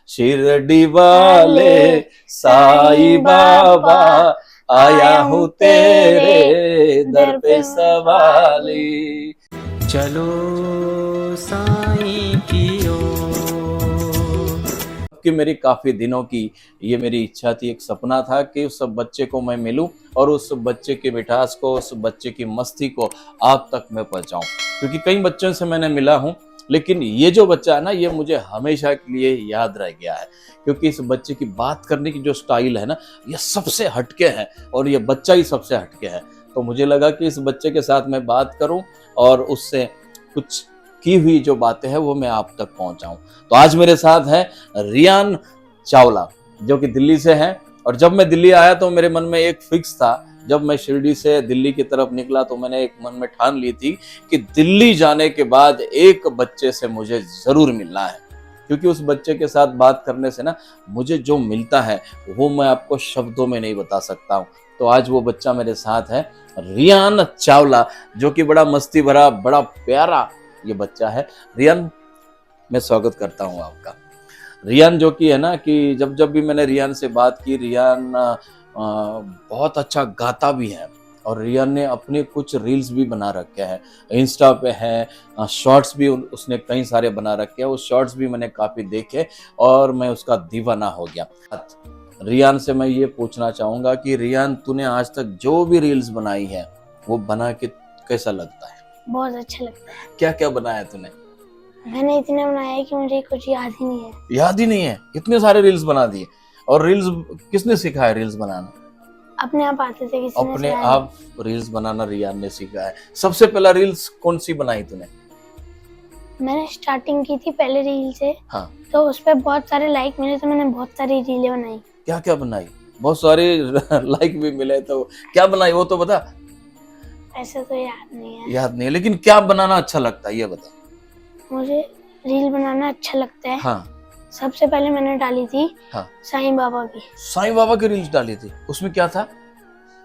शिरडी वाले साईं बाबा, आया हूँ तेरे दर पे सवाली। चलो साईं की ओर। कि मेरी काफी दिनों की ये मेरी इच्छा थी, एक सपना था कि उस बच्चे को मैं मिलूं और उस बच्चे की मिठास को, उस बच्चे की मस्ती को आप तक मैं पहुंचाऊं। क्योंकि कई बच्चों से मैंने मिला हूं, लेकिन ये जो बच्चा है ना, ये मुझे हमेशा के लिए याद रह गया है। क्योंकि इस बच्चे की बात करने की जो स्टाइल है ना, ये सबसे हटके है और ये बच्चा ही सबसे हटके है। तो मुझे लगा कि इस बच्चे के साथ मैं बात करूं और उससे कुछ की हुई जो बातें हैं वो मैं आप तक पहुंचाऊं। तो आज मेरे साथ है रियान चावला, जो कि दिल्ली से हैं। और जब मैं दिल्ली आया तो मेरे मन में एक फिक्स था, जब मैं शिरडी से दिल्ली की तरफ निकला तो मैंने एक मन में ठान ली थी कि दिल्ली जाने के बाद एक बच्चे से मुझे जरूर मिलना है। क्योंकि उस बच्चे के साथ बात करने से ना मुझे जो मिलता है वो मैं आपको शब्दों में नहीं बता सकता हूँ। तो आज वो बच्चा मेरे साथ है, रियान चावला, जो कि बड़ा मस्ती भरा, बड़ा प्यारा ये बच्चा है। रियान, मैं स्वागत करता हूँ आपका। रियान जो कि है ना, कि जब जब भी मैंने रियान से बात की, रियान बहुत अच्छा गाता भी है और रियान ने अपने कुछ रील्स भी बना रखे हैं, इंस्टा पे है, शॉर्ट्स भी उसने कई सारे बना रखे हैं। वो शॉर्ट्स भी मैंने काफ़ी देखे और मैं उसका दीवाना हो गया। रियान से मैं ये पूछना चाहूँगा कि रियान, तूने आज तक जो भी रील्स बनाई है वो बना के कैसा लगता है? बहुत अच्छा लगता है। क्या क्या बनाया तूने? मैंने इतने बनाया है कि मुझे कुछ याद ही नहीं है। याद ही नहीं है? इतने सारे रील्स बना दिए। और रील्स किसने सिखाया रील्स बनाना? अपने आप आते थे, किसी ने अपने सिखाया आप रील्स बनाना रियान ने सीखा है। सबसे पहला रील्स कौन सी बनाई तूने? नहीं। मैंने स्टार्टिंग की थी पहले रील से, हाँ। तो उस पर बहुत सारे लाइक मिले तो मैंने बहुत सारी रीलें बनाई। क्या क्या बनाई? बहुत सारे लाइक भी मिले, तो क्या बनाई वो तो बता। ऐसे तो याद नहीं है। याद नहीं है, लेकिन क्या बनाना अच्छा लगता है ये बता। मुझे रील बनाना अच्छा लगता है। हाँ। सबसे पहले मैंने डाली थी हाँ। साईं बाबा की। साईं बाबा की रील्स डाली थी, उसमें क्या था?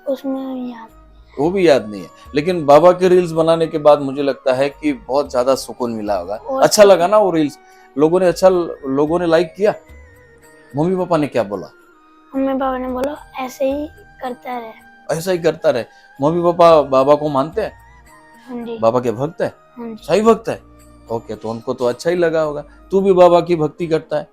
उसमें याद, वो भी याद नहीं है, लेकिन बाबा के रील्स बनाने के बाद मुझे लगता है कि बहुत ज्यादा सुकून मिला होगा। अच्छा लगा ना वो रील्स? लोगों ने लाइक किया? मम्मी पापा ने क्या बोला? मम्मी पापा ने बोला ऐसे ही करता रहे। ऐसा ही करता रहे। मम्मी पापा बाबा को मानते हैं? हाँ जी। बाबा के भक्त है? हाँ जी। सही भक्त है? ओके, तो उनको तो अच्छा ही लगा होगा। तू भी बाबा की भक्ति करता है,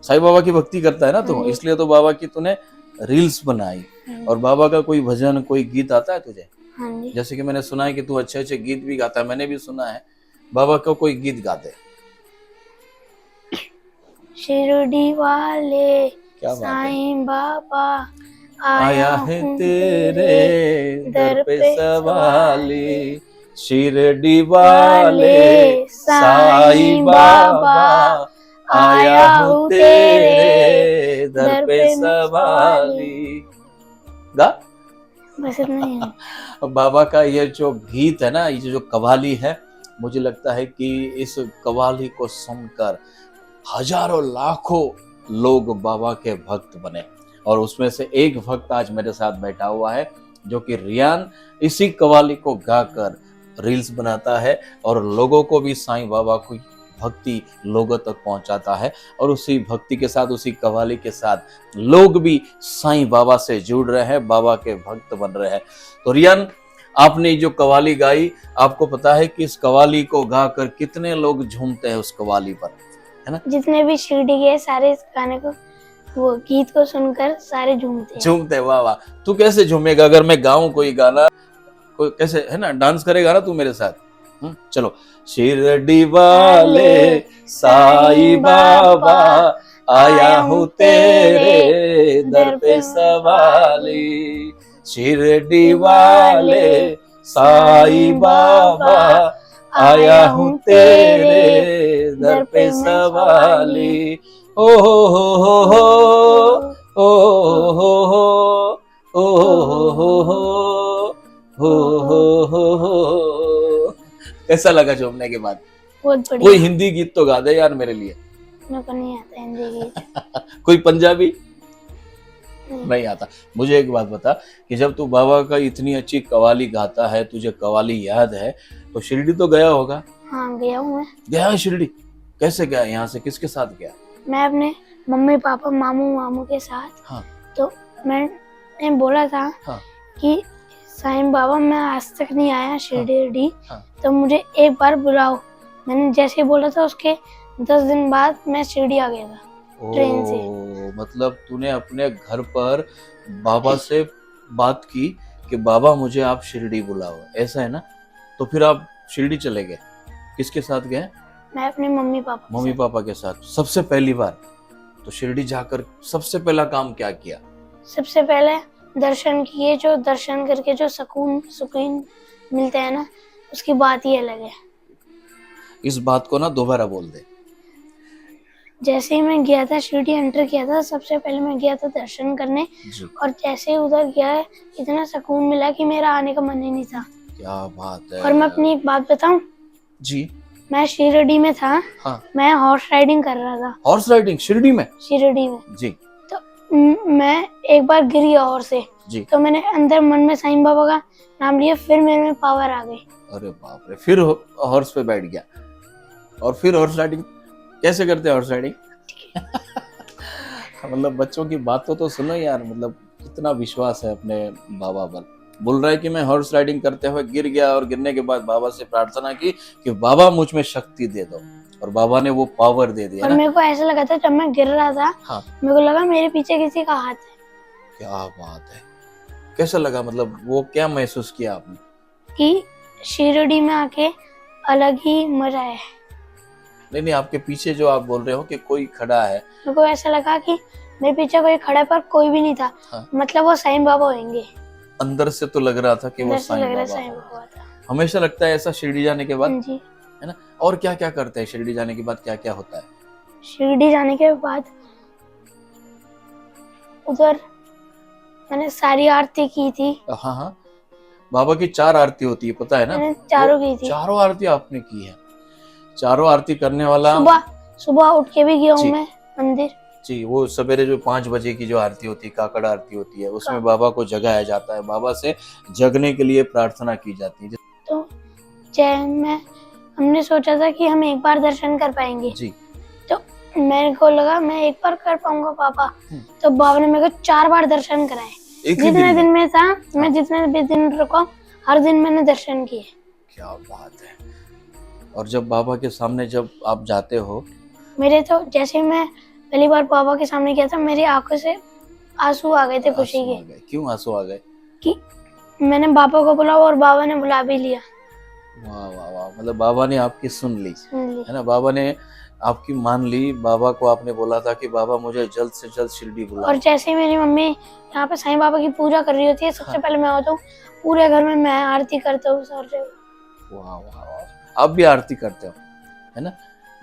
साईं बाबा की भक्ति करता है ना तू, इसलिए तो बाबा की तूने रील्स बनाई। और बाबा का कोई भजन, कोई गीत आता है तुझे? हाँ जी। जैसे कि मैंने सुना है कि तू अच्छे अच्छे गीत भी गाता है, मैंने भी सुना है। बाबा का कोई गीत गाते? शिरडी वाले क्या बात है। साईं बाबा, आया है तेरे दर पे सवाली। शिरडी वाले साईं बाबा, आया हूँ तेरे दर पे सवाली। गा। बस इतना ही है। बाबा का ये जो गीत है ना, ये जो कव्वाली है, मुझे लगता है कि इस कव्वाली को सुनकर हजारों लाखों लोग बाबा के भक्त बने। और उसमें से एक भक्त आज मेरे साथ बैठा हुआ है, जो कि रियान इसी कव्वाली को गाकर रील्स बनाता है और लोगों को भी साईं बाबा की भक्ति लोगों तक पहुंचाता है। और उसी भक्ति के साथ, उसी कव्वाली के साथ लोग भी साईं बाबा से जुड़ रहे हैं, बाबा के भक्त बन रहे हैं। तो रियान, आपने जो कव्वाली गाई, आपको पता है कि इस कव्वाली को गाकर कितने लोग झूमते हैं उस कव्वाली पर, है ना? जितने भी शिरडी गए सारे इस गाने को, वो गीत को सुनकर सारे झूमते हैं। झूमते हैं। वाह वाह। तू कैसे झूमेगा अगर मैं गाऊं कोई गाना? कोई कैसे, है ना, डांस करेगा ना तू मेरे साथ? चलो। शिरडी वाले साईं बाबा, आया हूँ तेरे दर पे सवाली। शिरडी वाले साईं बाबा, आया हूँ तेरे दर पे सवाली। ओ हो हो हो ओ हो हो ओ हो हो। कैसा लगा झूमने के बाद? बहुत बढ़िया। कोई हिंदी गीत तो गा दे यार मेरे लिए। मेरे को नहीं आता हिंदी गीत। कोई पंजाबी? नहीं आता। मुझे एक बात बता कि जब तू बाबा का इतनी अच्छी कव्वाली गाता है, तुझे कव्वाली याद है, तो शिरडी तो गया होगा? हाँ, गया हूँ मैं। गया है शिरडी? कैसे गया? यहाँ से किसके साथ गया? मैं अपने मम्मी पापा मामू मामू के साथ, हाँ तो मैंने बोला था हाँ कि साईं बाबा मैं आज तक नहीं आया शिरडी, हाँ। तो मुझे एक बार बुलाओ। मैंने जैसे ही बोला था उसके 10 दिन बाद मैं शिरडी आ गया था ट्रेन से। ओ, मतलब तूने अपने घर पर बाबा से बात की कि बाबा मुझे आप शिरडी बुलाओ, ऐसा है ना? तो फिर आप शिरडी चले गए, किसके साथ गए? मैं अपने मम्मी पापा के मम्मी साथ। पापा के साथ। सबसे पहली बार तो शिरडी जाकर सबसे पहला काम क्या किया? सबसे पहले दर्शन किए, जो दर्शन करके जो सुकून मिलता है ना, उसकी बात ही अलग है। इस बात को ना दोबारा बोल दे। जैसे ही मैं गया था शिरडी एंटर किया था, सबसे पहले मैं गया था दर्शन करने, जी, और जैसे ही उधर गया इतना सुकून मिला कि मेरा आने का मन ही नहीं था। क्या बात है। और मैं अपनी एक बात बताऊं, जी मैं शिरडी में था, हाँ। मैं हॉर्स राइडिंग कर रहा था हॉर्स राइडिंग शिरडी में? शिरडी में। जी तो मैं एक बार गिर गया हॉर्स से, जी। तो मैंने अंदर मन में साईं बाबा का नाम लिया, फिर मेरे में पावर आ गई। अरे बाप रे, फिर हॉर्स पे बैठ गया और फिर हॉर्स राइडिंग कैसे करते हैं? हॉर्स राइडिंग मतलब बच्चों की बातों तो सुनो यार, मतलब कितना विश्वास है अपने बाबा पर। बोल रहा है कि मैं हॉर्स राइडिंग करते हुए गिर गया और गिरने के बाद बाबा से प्रार्थना की कि बाबा मुझ में शक्ति दे दो, और बाबा ने वो पावर दे दिया और ना। मेरे को ऐसा लगा था जब मैं गिर रहा था, हाँ। मेरे को लगा मेरे पीछे किसी का हाथ है। क्या बात है, कैसा लगा? मतलब वो क्या महसूस किया आपने? कि शिरडी में आके अलग ही मजा है। नहीं नहीं, आपके पीछे जो आप बोल रहे हो कि कोई खड़ा है, मेरे को ऐसा लगा कि मेरे पीछे कोई खड़ा है पर कोई भी नहीं था। हाँ। मतलब वो साईं बाबा होंगे। अंदर से तो लग रहा था कि वो अंदर से साईं लग रहा बाबा साईं हैं। बाबा था। हमेशा लगता है ऐसा शिरडी जाने के बाद, हाँ जी। है ना? और क्या क्या करते हैं शिरडी जाने के बाद, क्या क्या होता है? शिरडी जाने के बाद उधर मैंने सारी आरती की थी। हाँ हाँ, बाबा की 4 आरती होती है, पता है ना? मैंने चारों वो की थी। चारों आरती आपने की है। चारों आरती करने वाला सुबह उठ के भी गया जी। हूँ मैं मंदिर। जी, वो सवेरे जो 5 बजे की जो आरती होती है, काकड़ आरती होती है, उसमें बाबा को जगाया जाता है, बाबा से जगने के लिए प्रार्थना की जाती है। तो हमने सोचा था कि हम एक बार दर्शन कर पाएंगे। जी तो मेरे को लगा मैं एक बार कर पाऊंगा पापा, तो बाबा ने मेरे को 4 बार दर्शन कराए। एक ही जितने दिन में? में था, मैं जितने भी दिन रुका, हर दिन मैंने दर्शन किए। क्या बात है। और जब बाबा के सामने जब आप जाते हो, मेरे तो जैसे ही मैं पहली बार बाबा के सामने गया था, मेरी आंखों से आंसू आ गए थे खुशी आंसू के। आ गए। क्यों आंसू आ गए? कि मैंने बाबा को बुलाया और बाबा ने बुला भी लिया। वाह वाह वाह, मतलब बाबा ने आपकी सुन ली, सुन ली। है ना? बाबा ने आपकी मान ली। बाबा को आपने बोला था कि बाबा मुझे जल्द से जल्द शिरडी बुलाओ। और जैसे ही मेरी मम्मी यहाँ पे साईं बाबा की पूजा कर रही होती है, सबसे पहले मैं आता हूँ, पूरे घर में मैं आरती करता हूँ सर से। वाह वाह वाह, आप भी आरती करते हो, है ना,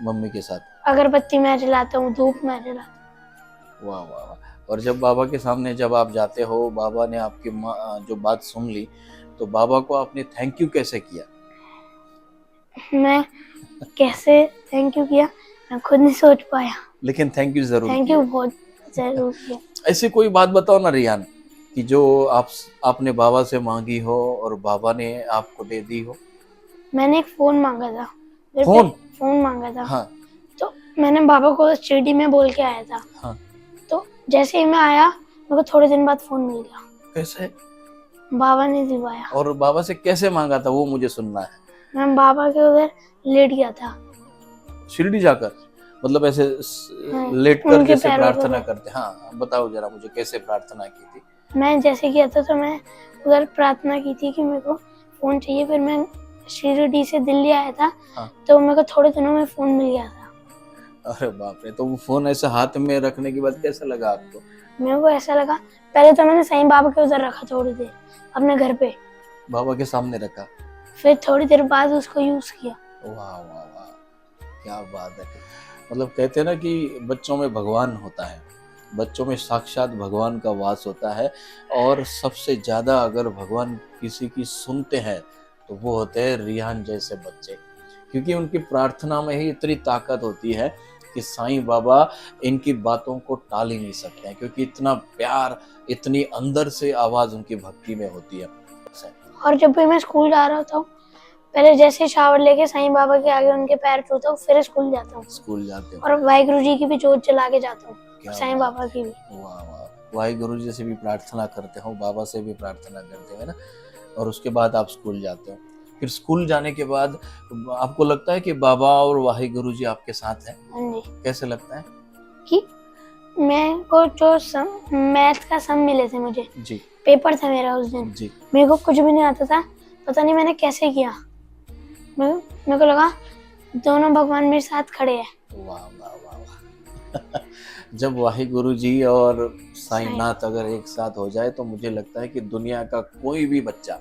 मम्मी के साथ? अगरबत्ती मैं जलाता हूँ, धूप मैं जलाता वाह वाह वाह। और जब बाबा के सामने जब आप जाते हो, बाबा ने आपकी जो बात सुन ली, तो बाबा को आपने थैंक यू कैसे किया? हूँ। मैं कैसे थैंक यू किया मैं खुद नहीं सोच पाया। लेकिन थैंक यू जरूर थैंक किया। यू बहुत जरूर किया। ऐसी कोई बात बताओ ना रियान, कि जो आपने बाबा से मांगी हो और बाबा ने आपको दे दी हो। मैंने एक फोन मांगा था। मेरे फोन? पे फोन मांगा था। हाँ तो मैंने बाबा को शिरडी में बोल के आया था। हाँ। तो जैसे ही मैं आया, मेरे को थोड़े दिन बाद फोन मिल गया। कैसे? बाबा ने दिलवाया। और बाबा से कैसे मांगा था वो मुझे सुनना है। मैं बाबा के उधर लेट गया था। शिरडी जाकर, मतलब ऐसे हाँ, लेट कर उनके जैसे पैरों पे प्रार्थना बैठ। करते? हाँ बताओ जरा मुझे, कैसे प्रार्थना की थी? मैं जैसे किया था, तो मैं उधर प्रार्थना की थी कि मेरे को फोन चाहिए। फिर मैं शिरडी से दिल्ली आया था। हाँ। तो मेरे को थोड़े दिनों में फोन मिल गया था। अरे बाप रे, तो वो फोन ऐसे हाथ में रखने के बाद कैसा लगा आपको? मेरे को ऐसा लगा, पहले तो मैंने साईं बाबा के उधर रखा थोड़ी देर अपने घर पे, बाबा के सामने रखा? फिर थोड़ी देर बाद उसको यूज किया। वाह वाह वाह, क्या बात है। मतलब कहते हैं ना कि बच्चों में भगवान होता है, बच्चों में साक्षात भगवान का वास होता है। और सबसे ज़्यादा अगर भगवान किसी की सुनते हैं तो वो होते हैं रिहान जैसे बच्चे, क्योंकि उनकी प्रार्थना में ही इतनी ताकत होती है कि साईं बाबा इनकी बातों को टाल ही नहीं सकते हैं, क्योंकि इतना प्यार, इतनी अंदर से आवाज़ उनकी भक्ति में होती है। और जब भी मैं स्कूल जा रहा था, पहले जैसे शावर लेके साईं बाबा के आगे उनके पैर छूता हूँ, फिर स्कूल जाता हूँ स्कूल जाते हो? और वाहिगुरु जी की भी जोत जला के जाता हूँ, क्या साईं बात बाबा की भी। वाह वाह, वाहिगुरु जी से भी प्रार्थना करते हो, बाबा से भी प्रार्थना करते हो, है ना? और उसके बाद आप स्कूल जाते हो। फिर स्कूल जाने के बाद आपको लगता है कि बाबा और वाहिगुरु जी आपके साथ हैं? हाँ जी, कैसे लगता है? कि मैं को जो मैथ का सम मिले थे मुझे, जी पेपर था मेरा उस दिन, जी। मेरे को कुछ भी नहीं आता था, पता नहीं मैंने कैसे किया। मेरे को लगा दोनों भगवान मेरे साथ खड़े हैं। वाह वाह वाह वाह। जब वाहिगुरु जी और साईंनाथ अगर एक साथ हो जाए तो मुझे लगता है कि दुनिया का कोई भी बच्चा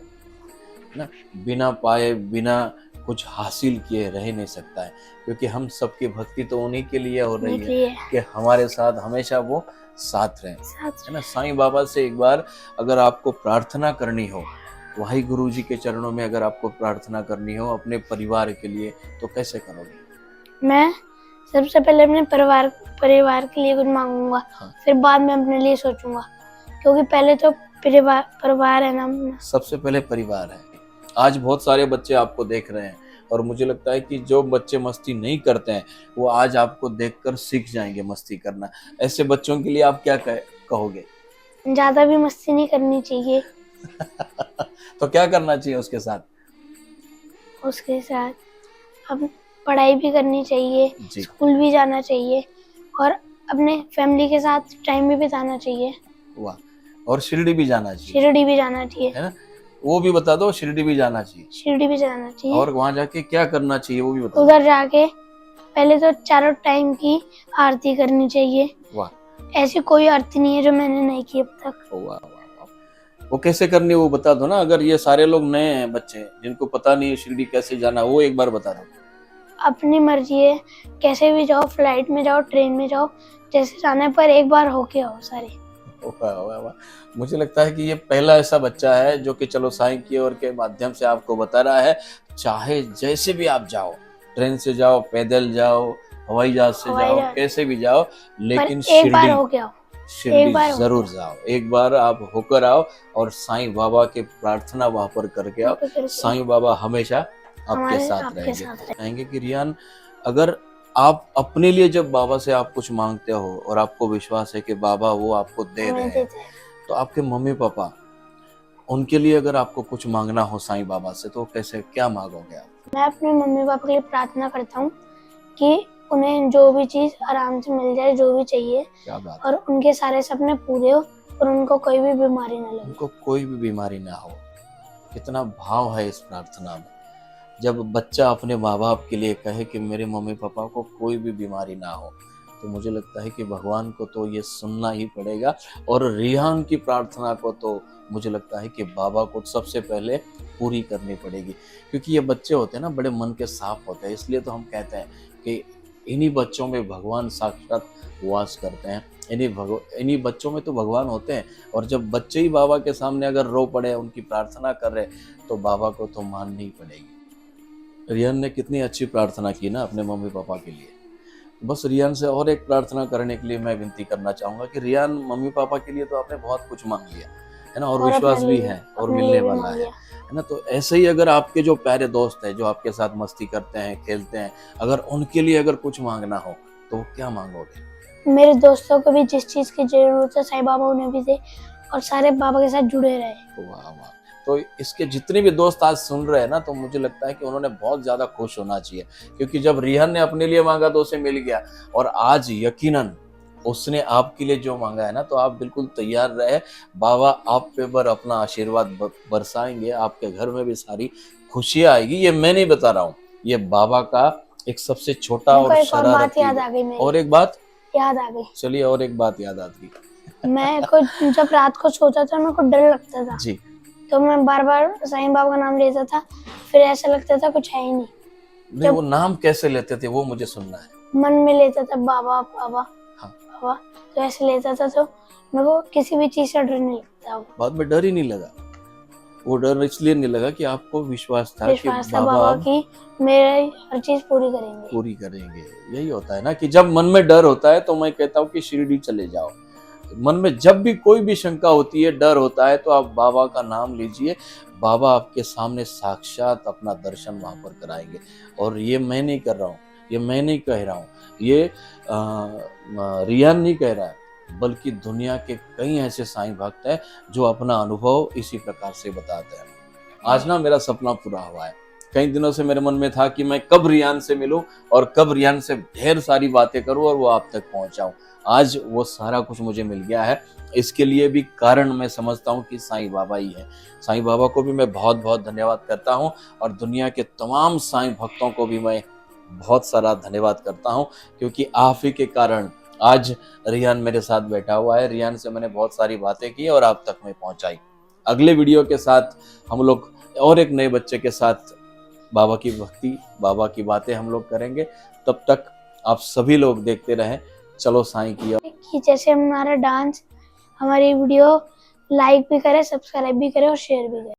ना बिना पाए, बिना कुछ हासिल किए रह नहीं सकता है, क्योंकि हम सबकी भक्ति तो उन्हीं के लिए हो रही है निकलिए कि हमारे साथ हमेशा वो साथ रहें, साथ। है ना? साईं बाबा से एक बार अगर आपको प्रार्थना करनी हो, वाहिगुरु जी के चरणों में अगर आपको प्रार्थना करनी हो अपने परिवार के लिए, तो कैसे करोगे? मैं सबसे पहले अपने परिवार के लिए कुछ मांगूंगा, हाँ। फिर बाद में अपने लिए सोचूंगा, क्योंकि पहले तो परिवार है ना अपना। सबसे पहले परिवार है। आज बहुत सारे बच्चे आपको देख रहे हैं और मुझे लगता है कि जो बच्चे मस्ती नहीं करते हैं वो आज आपको देखकर सीख जाएंगे मस्ती करना। ऐसे बच्चों के लिए आप क्या कहोगे? ज्यादा भी मस्ती नहीं करनी चाहिए। तो क्या करना चाहिए उसके साथ? उसके साथ अब पढ़ाई भी करनी चाहिए, जी। स्कूल भी जाना चाहिए और अपने फैमिली के साथ टाइम भी बिताना चाहिए। वाह। और शिरडी भी जाना चाहिए, शिरडी भी जाना चाहिए, है ना? वो भी बता दो, शिरडी भी जाना चाहिए। शिरडी भी जाना चाहिए। और वहां जाके क्या करना चाहिए वो भी बता दो। उधर जाके पहले तो चारों टाइम की आरती करनी चाहिए। वाह ऐसी कोई आरती नहीं है जो मैंने नहीं की अब तक। वाह वाह वाह। वो कैसे करनी है वो बता दो ना, अगर ये सारे लोग नए हैं बच्चे जिनको पता नहीं है शिरडी कैसे जाना, वो एक बार बता दो। अपनी मर्जी है, कैसे भी जाओ, फ्लाइट में जाओ, ट्रेन में जाओ, जैसे जाना है, पर एक बार होके आओ सारे। वाह वाह वाह। मुझे लगता है कि ये पहला ऐसा बच्चा है जो कि चलो साईं की ओर के माध्यम से आपको बता रहा है, चाहे जैसे भी आप जाओ, ट्रेन से जाओ, पैदल जाओ, हवाई जहाज से हवाई जाओ, जहाज। कैसे भी जाओ, लेकिन पर एक बार शिरडी होके आओ, एक शिरडी बार होके जरूर जाओ। एक बार आप होकर आओ और साईं बाबा के प्रार्थना वहां पर करके आओ। आओ। साईं बाबा हमेशा आपके साथ आपके रहेंगे। साथ रहेंगे। कहेंगे कि रियान, अगर आप अपने लिए जब बाबा से आप कुछ मांगते हो और आपको विश्वास है कि बाबा वो आपको दे रहे हमें हैं, देते हैं। तो आपके मम्मी पापा, उनके लिए अगर आपको कुछ मांगना हो साईं बाबा से तो कैसे क्या मांगोगे आप? मैं अपने मम्मी पापा के लिए प्रार्थना करता हूँ कि उन्हें जो भी चीज आराम से मिल जाए, जो भी चाहिए, क्या बात, और उनके सारे सपने पूरे हो और उनको कोई भी बीमारी ना लगे। उनको कोई भी बीमारी ना हो। कितना भाव है इस प्रार्थना में। जब बच्चा अपने माँ बाप के लिए कहे कि मेरे मम्मी पापा को कोई भी बीमारी ना हो, तो मुझे लगता है कि भगवान को तो ये सुनना ही पड़ेगा। और रिहान की प्रार्थना को तो मुझे लगता है कि बाबा को सबसे पहले पूरी करनी पड़ेगी, क्योंकि ये बच्चे होते हैं ना, बड़े मन के साफ होते हैं। इसलिए तो हम कहते हैं कि इन्हीं बच्चों में भगवान साक्षात वास करते हैं। इन्हीं बच्चों में तो भगवान होते हैं। और जब बच्चे ही बाबा के सामने अगर रो पड़े, उनकी प्रार्थना कर रहे, तो बाबा को तो माननी ही पड़ेगी। रियान ने कितनी अच्छी प्रार्थना की ना अपने मम्मी पापा के लिए। बस रियान से और एक प्रार्थना करने के लिए मैं विनती करना चाहूँगा कि रियान, मम्मी पापा के लिए तो आपने बहुत कुछ मांग लिया है ना, और विश्वास भी है और मिलने वाला है ना। तो ऐसे ही अगर आपके जो प्यारे दोस्त हैं, जो आपके साथ मस्ती करते हैं, खेलते हैं, अगर उनके लिए अगर कुछ मांगना हो तो क्या मांगोगे? मेरे दोस्तों को भी जिस चीज की जरूरत है साईं बाबा उन्हें भी दे और सारे बाबा के साथ जुड़े रहे। वाह वाह। तो इसके जितने भी दोस्त आज सुन रहे हैं ना, तो मुझे लगता है कि उन्होंने बहुत ज्यादा खुश होना चाहिए, क्योंकि जब रिहान ने अपने लिए मांगा तो उसे मिल गया, और आज यकीनन उसने आपके लिए जो मांगा है ना, तो आप बिल्कुल तैयार रहे। बाबा आप पे पर अपना आशीर्वाद बरसाएंगे, आपके घर में भी सारी खुशियां आएगी। ये मैं नहीं बता रहा हूँ, ये बाबा का एक सबसे छोटा और एक और बात याद आ शरारती। गई मेरी। और एक बात याद आ गई। चलिए, और एक बात याद आती मैं को जब रात को सोता था मेरे को डर लगता था जी। तो मैं बार बार साईं बाबा का नाम लेता था, फिर ऐसा लगता था कुछ है ही नहीं। नहीं, वो नाम कैसे लेते थे वो मुझे सुनना है। मन में लेता था बाबा बाबा हाँ। बाबा, तो ऐसे लेता था तो मेरे को किसी भी चीज से डर नहीं लगता। बाद में डर ही नहीं लगा। वो डर इसलिए नहीं लगा कि आपको विश्वास था कि बाबा बाबा की मेरी हर चीज पूरी करेंगे। यही होता है ना कि जब मन में डर होता है तो मैं कहता हूँ कि शिरडी चले जाओ। मन में जब भी कोई भी शंका होती है, डर होता है, तो आप बाबा का नाम लीजिए। बाबा आपके सामने साक्षात अपना दर्शन वहाँ पर कराएंगे। और ये मैं नहीं कर रहा हूँ, ये मैं नहीं कह रहा हूँ, ये रियान नहीं कह रहा है, बल्कि दुनिया के कई ऐसे साईं भक्त हैं जो अपना अनुभव इसी प्रकार से बताते हैं। आज ना मेरा सपना पूरा हुआ है। कई दिनों से मेरे मन में था कि मैं कब रियान से मिलूं और कब रियान से ढेर सारी बातें करूं और वो आप तक पहुंचाऊं। आज वो सारा कुछ मुझे मिल गया है। इसके लिए भी कारण मैं समझता हूं कि साईं बाबा ही है। साईं बाबा को भी मैं बहुत बहुत धन्यवाद करता हूं और दुनिया के तमाम साईं भक्तों को भी मैं बहुत सारा धन्यवाद करता हूं, क्योंकि आप ही के कारण आज रियान मेरे साथ बैठा हुआ है। रियान से मैंने बहुत सारी बातें की और आप तक मैं पहुंचाई। अगले वीडियो के साथ हम लोग और एक नए बच्चे के साथ बाबा की भक्ति, बाबा की बातें हम लोग करेंगे। तब तक आप सभी लोग देखते रहें चलो साईं की ओर। कि जैसे हमारा डांस, हमारी वीडियो लाइक भी करें, सब्सक्राइब भी करें और शेयर भी करें।